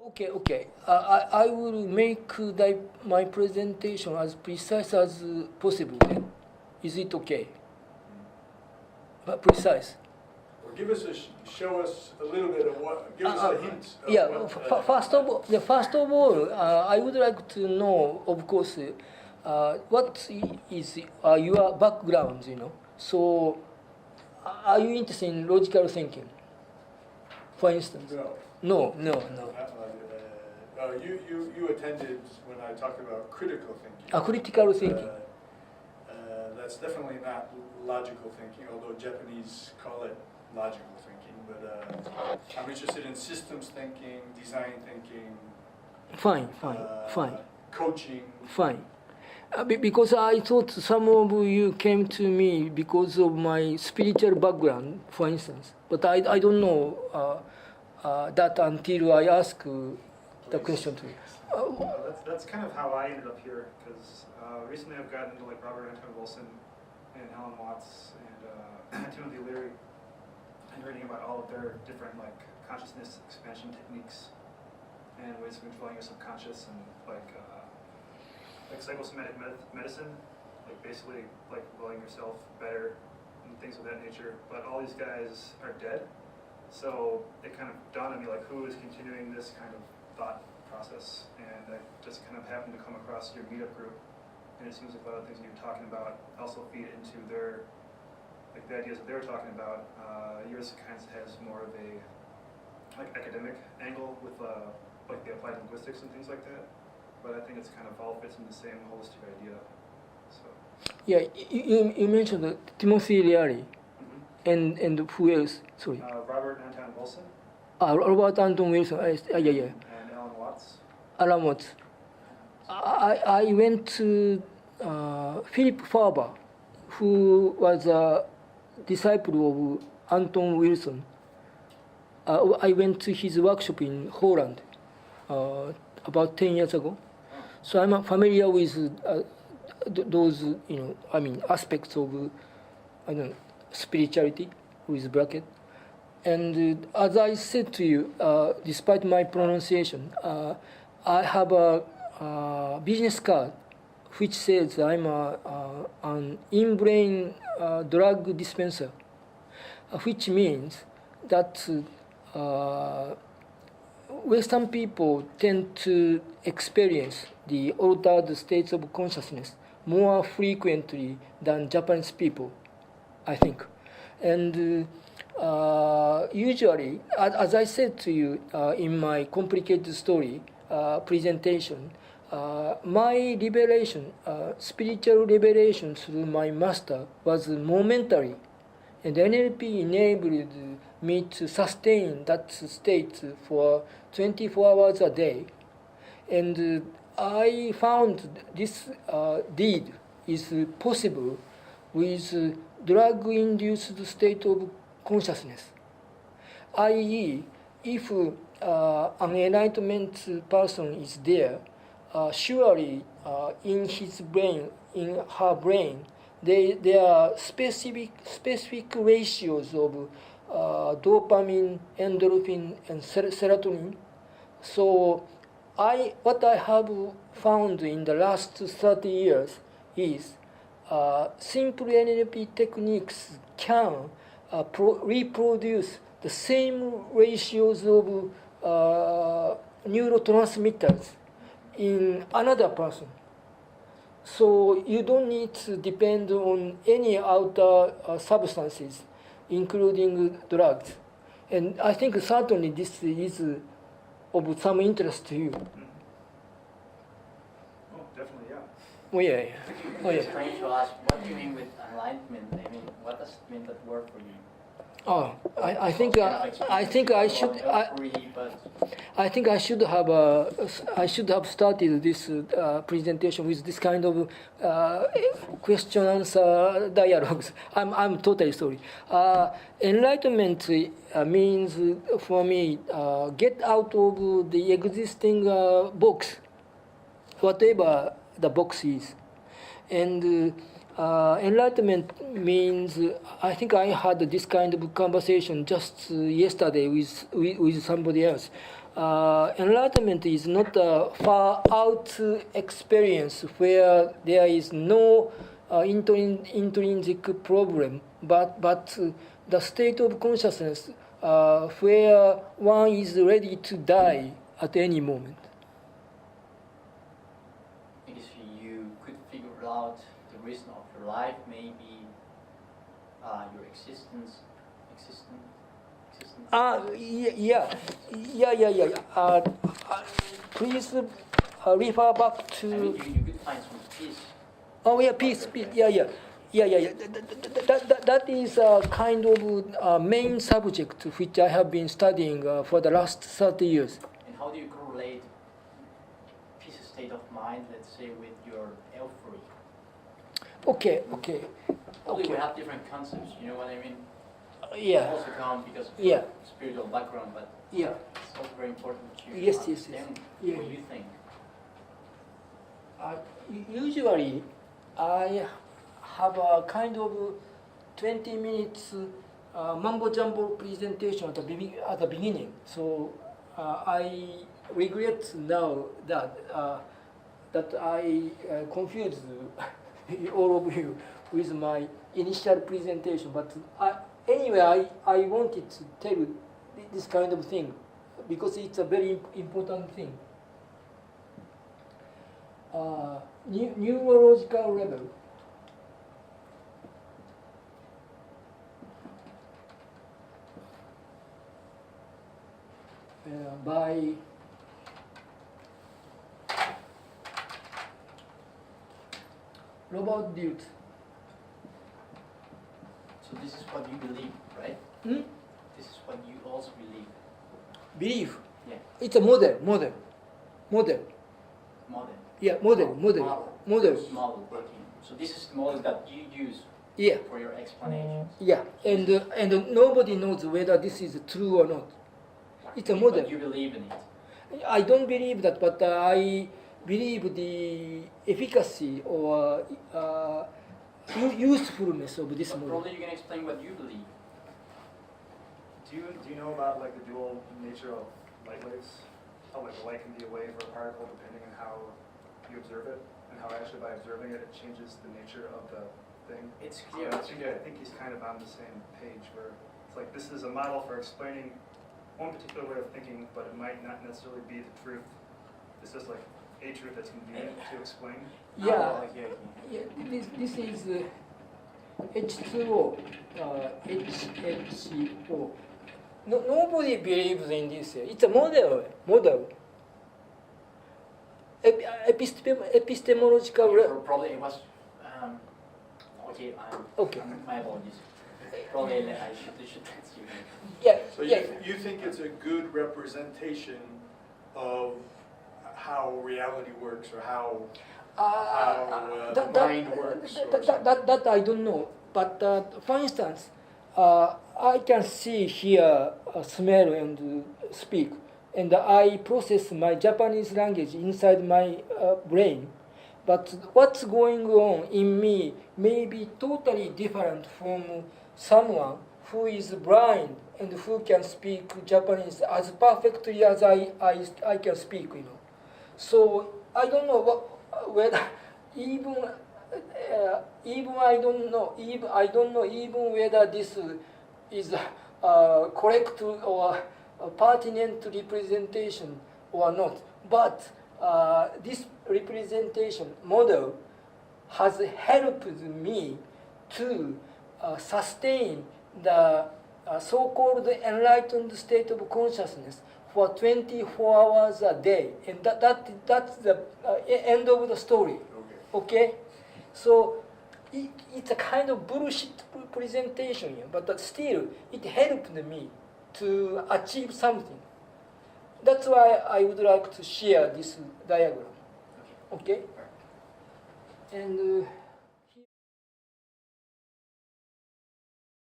Okay. I will make my presentation as precise as possible then. Is it okay? Precise. Or show us a little bit of what, give us a hint. First of all, I would like to know, of course, what is your background, So, are you interested in logical thinking, for instance? No. No. You attended when I talked about critical thinking. Critical thinking. That's definitely not logical thinking, although Japanese call it logical thinking. But I'm interested in systems thinking, design thinking. Fine. Coaching. Fine. Because I thought some of you came to me because of my spiritual background, for instance. But I don't know that until I ask the question to you. That's kind of how I ended up here, because recently I've gotten into like Robert Anton Wilson and Alan Watts and Timothy Leary, and reading about all of their different like consciousness expansion techniques and ways of controlling your subconscious, and like psychosomatic medicine, like basically like willing yourself better and things of that nature. But all these guys are dead, so it kind of dawned on me like who is continuing this kind of thought process, and I just kind of happened to come across your meetup group, and it seems like a lot of things you're talking about also feed into their, like the ideas that they were talking about. Yours kind of has more of a like academic angle with like the applied linguistics and things like that, but I think it's kind of all fits in the same holistic idea. So. Yeah, you mentioned Timothy Leary, and who else? Sorry. Robert Anton Wilson. Robert Anton Wilson. Yeah. And Alan Watts. Alan Watts. I went to Philip Faber, who was a disciple of Anton Wilson. I went to his workshop in Holland about 10 years ago. So I'm familiar with those, aspects of spirituality with bracket. And as I said to you, despite my pronunciation, I have a business card which says I'm an in-brain drug dispenser, which means that Western people tend to experience the altered states of consciousness more frequently than Japanese people, I think. And usually, as I said to you in my complicated story presentation, my liberation, spiritual liberation through my master was momentary, and NLP enabled me to sustain that state for 24 hours a day. And I found this deed is possible with drug-induced state of consciousness, i.e., if an enlightenment person is there, surely in his brain, in her brain, there are specific ratios of dopamine, endorphin, and serotonin. So what I have found in the last 30 years is simple NLP techniques can reproduce the same ratios of neurotransmitters in another person. So you don't need to depend on any outer substances, including drugs. And I think certainly this is of some interest to you. Oh, definitely, yeah. Oh, yeah. Could you explain to us what do you mean with enlightenment? I mean, what does it mean that word for you? Oh, I think I should have started this presentation with this kind of question answer dialogues. I'm totally sorry. Enlightenment means for me get out of the existing box, whatever the box is, and. Enlightenment means, I think I had this kind of conversation just yesterday with somebody else. enlightenment is not a far out experience where there is no intrinsic problem, but the state of consciousness where one is ready to die at any moment. I guess you could figure out the reason of your life, maybe your existence. Please refer back to. I mean, you could find some peace. Oh yeah, peace. Yeah. That is a kind of main subject which I have been studying for the last 30 years. And how do you correlate peace state of mind, let's say, with your euphoria? Okay. Probably we have different concepts, you know what I mean? Yeah. Also count because of Yeah. spiritual background, but Yeah. it's also very important to Yes. understand Yeah. what you think. Usually, I have a kind of 20 minutes mumbo jumbo presentation at the beginning. So I regret now that I confused all of you with my initial presentation. But anyway, I wanted to tell you this kind of thing because it's a very important thing. Neurological level. By Robert Anton. So this is what you believe, right? This is what you also believe. Believe. Yeah. It's a model. Model. Yeah, model. Model. Okay. So this is the model that you use Yeah, for your explanations. yeah, and nobody knows whether this is true or not. It's a model. But you believe in it. I don't believe that, but I believe the efficacy or usefulness of this But model. probably you can explain what you believe. Do you know about like the dual nature of light waves? How like the light can be a wave or a particle depending on how you observe it, and how actually by observing it, it changes the nature of the thing. It's So clear. I think he's kind of on the same page where it's like this is a model for explaining one particular way of thinking, but it might not necessarily be the truth. It's just like a truth that's convenient to explain. Yeah, Okay. yeah. This is H2O, HHO. Nobody believes in this. It's a model. Epistemological. Probably it was. Okay. Okay. My apologies. Probably I should you. Yeah. So yeah. you think it's a good representation of how reality works or how the mind works? Or something? That I don't know. But for instance, I can see, hear, smell, and speak. And I process my Japanese language inside my brain. But what's going on in me may be totally different from someone who is blind and who can speak Japanese as perfectly as I can speak, you know. So I don't know whether even I don't know even whether this is correct or a pertinent representation or not. But this representation model has helped me to sustain the so-called enlightened state of consciousness for 24 hours a day, and that's the end of the story. Okay, so it's a kind of bullshit presentation, but still it helped me to achieve something. That's why I would like to share this diagram. Okay, and.